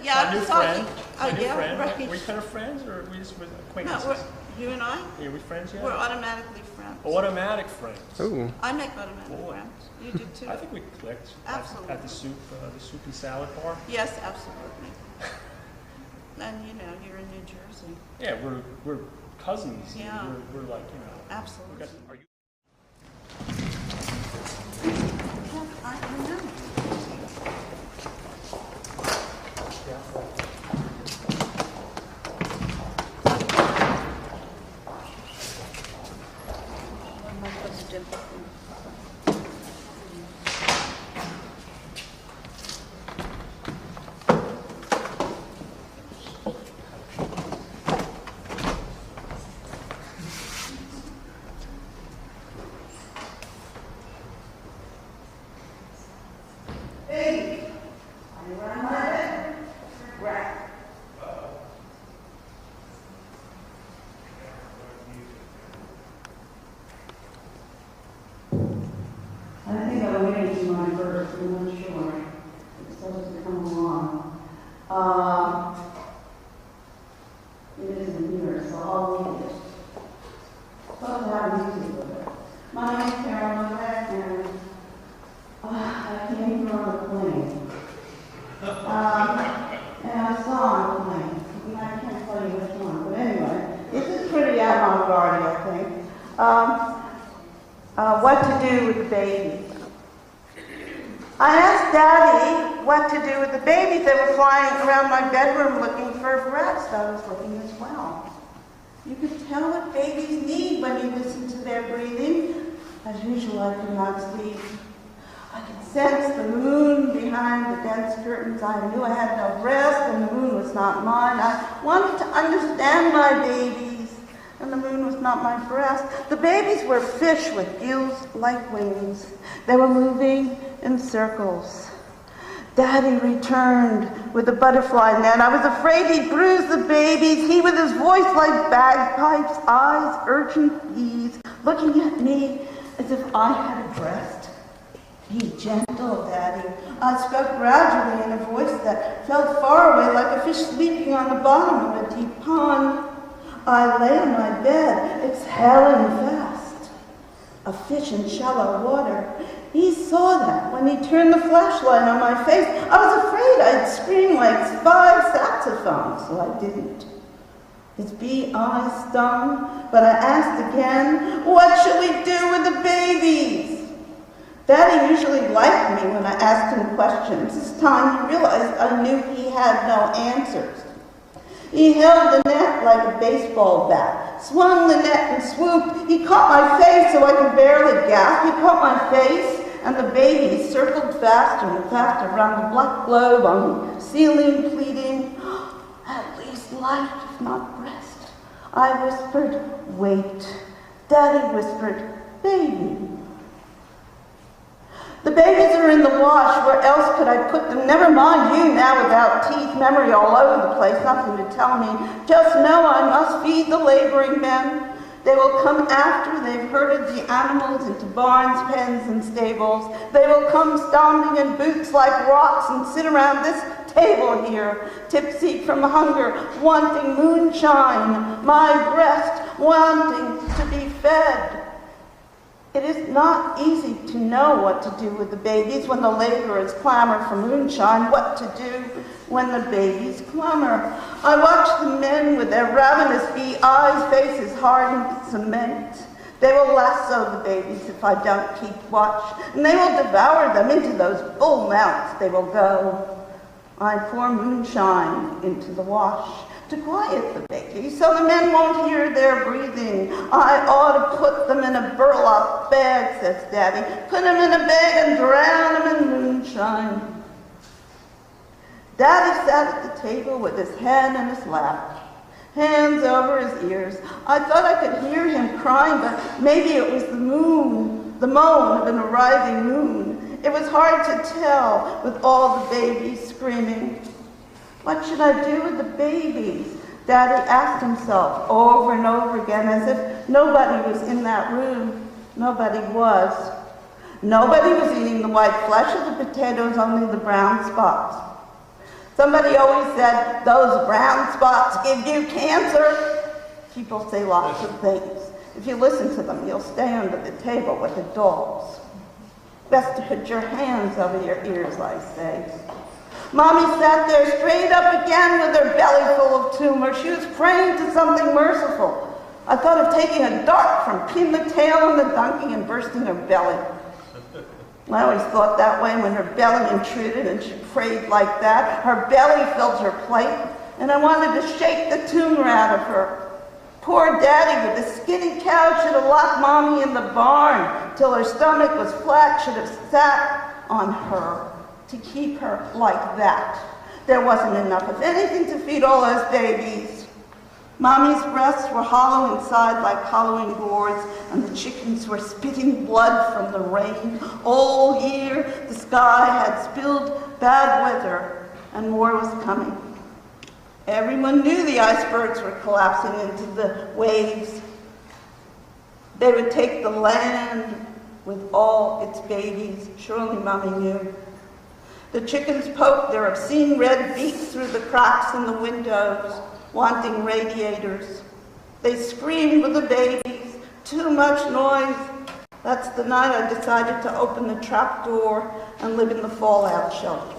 Yeah, my new so friend. oh, My new yeah, friend. right. Are we kind of friends, or are we just No, acquaintances? you and I, Are we friends yet? we're automatically friends. Automatic friends. Ooh. I make automatic Boy. friends. You do too. I think we clicked Absolutely. at the soup and salad bar. Yes, absolutely. And you know, you're in New Jersey. Yeah, we're cousins. Yeah. We're like, you know. Absolutely. Are you? Yeah, I know. What am I supposed to do? I think I'm waiting for my birth, I'm not sure. It's supposed to come along. It isn't here, so I'll leave it. Supposed to have music with it. My name is Carol Novak, and I came here on a plane. And I saw on a plane. I can't tell you which one, but anyway, this is pretty avant-garde, I think. What to do with the baby. I asked Daddy what to do with the babies. They were flying around my bedroom looking for a breast. I was looking as well. You could tell what babies need when you listen to their breathing. As usual, I could not sleep. I could sense the moon behind the dense curtains. I knew I had no breast and the moon was not mine. I wanted to understand my babies, and the moon was not my breast. The babies were fish with gills like wings. They were moving in circles. Daddy returned with a butterfly net. I was afraid he'd bruise the babies. He with his voice like bagpipes, eyes urgent peas, looking at me as if I had a breast. Be gentle, Daddy. I spoke gradually in a voice that felt far away, like a fish sleeping on the bottom of a deep pond. I lay on my bed, exhaling fast. A fish in shallow water. He saw that when he turned the flashlight on my face. I was afraid I'd scream like 5 saxophones, so I didn't. His bee eyes stung, but I asked again, what should we do with the babies? Daddy usually liked me when I asked him questions. This time he realized I knew he had no answers. He held the net like a baseball bat, swung the net and swooped. He caught my face so I could barely gasp. He caught my face, and the babies circled faster and faster around the black globe on the ceiling, pleading, at least life, if not breast. I whispered, wait. Daddy whispered, baby. The babies are in the wash. Where else could I put them? Never mind you now without teeth, memory all over the place, nothing to tell me. Just know I must feed the laboring men. They will come after they've herded the animals into barns, pens, and stables. They will come stomping in boots like rocks and sit around this table here, tipsy from hunger, wanting moonshine, my breast wanting to be fed. It is not easy to know what to do with the babies when the laborers clamor for moonshine, what to do when the babies clamor. I watch the men with their ravenous bee eyes, faces hardened to cement. They will lasso the babies if I don't keep watch, and they will devour them. Into those bull mouths they will go. I pour moonshine into the wash to quiet the babies so the men won't hear their breathing. I ought to put them in a burlap bag, says Daddy. Put them in a bag and drown them in moonshine. Daddy sat at the table with his head in his lap, hands over his ears. I thought I could hear him crying, but maybe it was the moon, the moan of an arriving moon. It was hard to tell with all the babies screaming. What should I do with the babies? Daddy asked himself over and over again, as if nobody was in that room. Nobody was. Nobody was eating the white flesh of the potatoes, only the brown spots. Somebody always said, those brown spots give you cancer. People say lots of things. If you listen to them, you'll stay under the table with the dogs. Best to put your hands over your ears, I say. Mommy sat there straight up again with her belly full of tumor. She was praying to something merciful. I thought of taking a dart from between the tail and the donkey and bursting her belly. I always thought that way when her belly intruded and she prayed like that. Her belly filled her plate, and I wanted to shake the tumor out of her. Poor Daddy with the skinny cow should have locked Mommy in the barn till her stomach was flat, should have sat on her to keep her like that. There wasn't enough of anything to feed all those babies. Mommy's breasts were hollow inside like hollowing gourds, and the chickens were spitting blood from the rain. All year the sky had spilled bad weather, and more was coming. Everyone knew the icebergs were collapsing into the waves. They would take the land with all its babies. Surely Mommy knew. The chickens poked their obscene red beaks through the cracks in the windows, wanting radiators. They screamed with the babies, too much noise. That's the night I decided to open the trap door and live in the fallout shelter.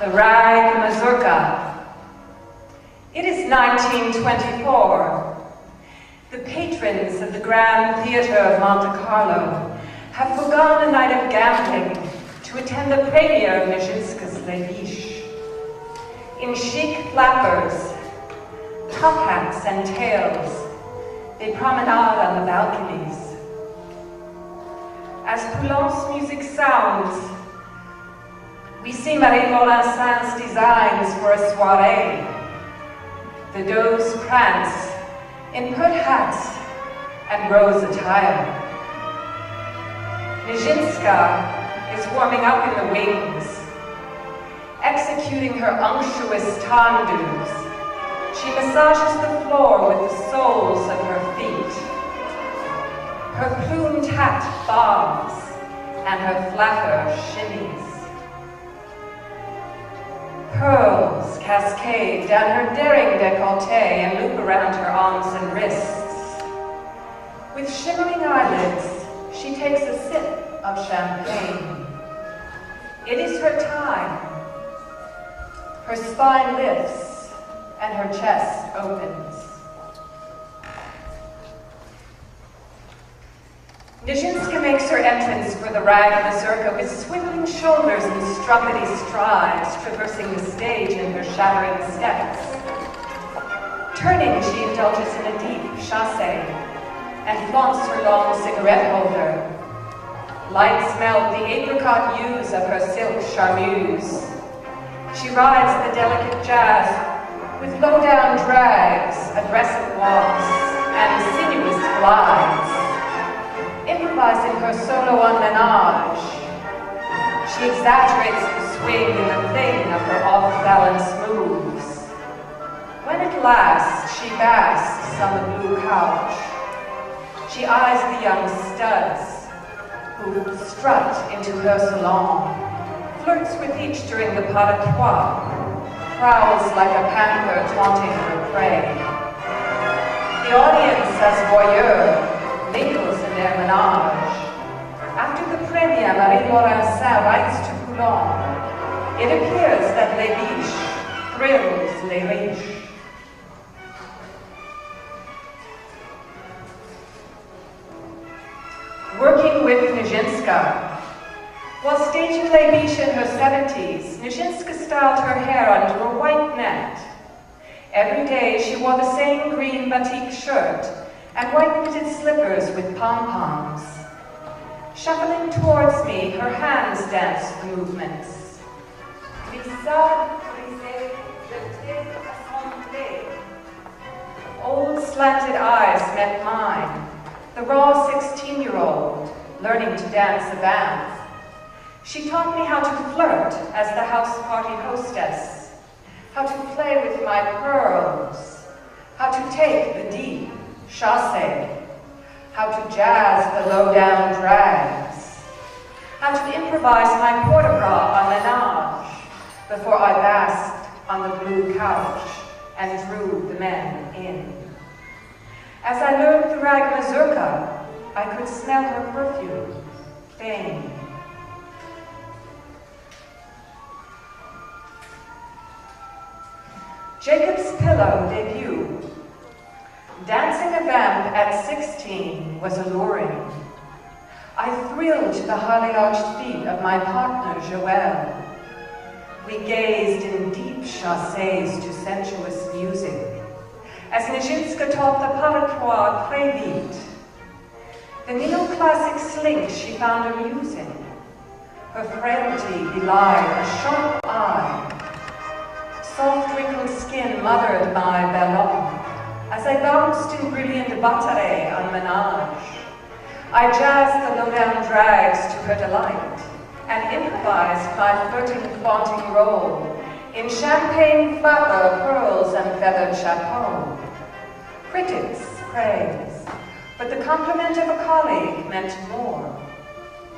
the rag mazurka. It is 1924. The patrons of the Grand Theatre of Monte Carlo have forgone a night of gambling to attend the premiere of Nijinsky's Les Biches. In chic flappers, top hats and tails, they promenade on the balconies. As Poulenc's music sounds, we see Marie Laurencin designs for a soirée. The does prance in pert hats and rose attire. Nijinsky is warming up in the wings, executing her unctuous tendus. She massages the floor with the soles of her feet. Her plumed hat bobs and her flapper shimmies. Pearls cascade down her daring décolleté and loop around her arms and wrists. With shimmering eyelids, she takes a sip of champagne. It is her time. Her spine lifts and her chest opens. Nijinsky makes her entrance for the rag mazurka with swiveling shoulders and strumpety strides, traversing the stage in her shattering steps. Turning, she indulges in a deep chasse and flaunts her long cigarette holder. Lights melt the apricot hues of her silk charmeuse. She rides the delicate jazz with low-down drags, aggressive walks, and sinuous glides. Improvising her solo on Menage, she exaggerates the swing and the fling of her off-balance moves. When at last she basks on the blue couch, she eyes the young studs who strut into her salon, flirts with each during the pas de trois, prowls like a panther taunting her prey. The audience, as voyeur, mingles in their menage. After the premiere, Marie Laurencin writes to Poulon, it appears that Les Biches thrills les riches. Working with Nijinsky. While staging Les Biches in her 70s, Nijinsky styled her hair onto a white net. Every day she wore the same green batik shirt and white knitted slippers with pom-poms. Shuffling towards me, her hands danced the movements. Old slanted eyes met mine, the raw 16-year-old learning to dance a dance. She taught me how to flirt as the house party hostess, how to play with my pearls, how to take the deep chasse, how to jazz the low-down drags, how to improvise my port-de-bras on Menage before I basked on the blue couch and drew the men in. As I learned the rag mazurka, I could smell her perfume, fame. Jacob's Pillow debut. Dancing a vamp at 16 was alluring. I thrilled to the highly arched feet of my partner, Joël. We gazed in deep chasses to sensuous music, as Nijinsky taught the pas de trois très vite. The neoclassic slinks she found amusing. Her frailty belied a sharp eye. Soft wrinkled skin mothered my ballon as I bounced in brilliant batterie on Menage. I jazzed the low-down drags to her delight and improvised my flirting, flaunting role in champagne flapper, pearls, and feathered chapeau. Critics praise, but the compliment of a colleague meant more.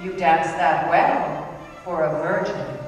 You danced that well for a virgin.